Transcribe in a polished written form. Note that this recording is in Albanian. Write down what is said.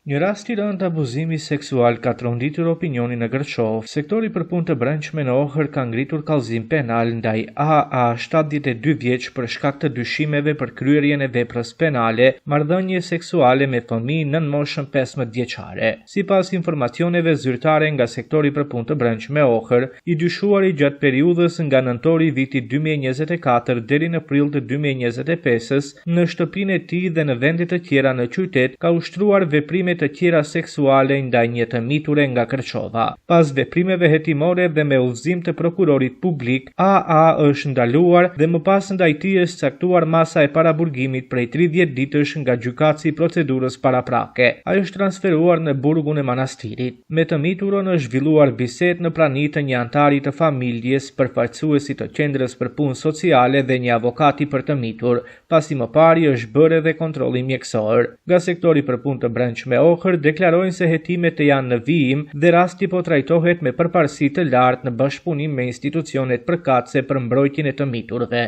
Një rast i rënd abuzimi seksual ka tronditur opinionin në Gërçov. Sektori për punë të brendshme në Ohër ka ngritur kallëzim penal ndaj AA 72 vjeç për shkak të dyshimeve për kryerjen e veprës penale, marrëdhënie seksuale me fëmijë nën moshën 15 vjeçare. Sipas informacioneve zyrtare nga sektori për punë të brendshme Ohër, i dyshuari gjatë periudhës nga nëntori i vitit 2024 deri në prill të 2025 në shtëpinë e tij dhe në vende të tjera në qytet ka ushtruar veprime të tjera seksuale ndaj një të miture nga Kërçova. Pas veprimeve hetimore dhe me udhëzim të prokurorit publik, AA është ndaluar dhe më pas ndaj tij është caktuar masa e paraburgimit prej 30 ditësh nga gjykatësi i procedurës paraprake. Ai është transferuar në burgun e manastirit. Me të miturën është zhvilluar bisedë në prani të një antari të familjes, përfaqësuesi të qendrës për punë sociale dhe një avokati për të mitur, pasi më pari është bërë edhe kontrolli mjekësor. Nga sektori për punë të brendshme Ohër deklarojnë se hetimet janë në vijim dhe rasti po trajtohet me përparësi të lartë në bashkëpunim me institucionet përkatëse për mbrojtjen e të miturve.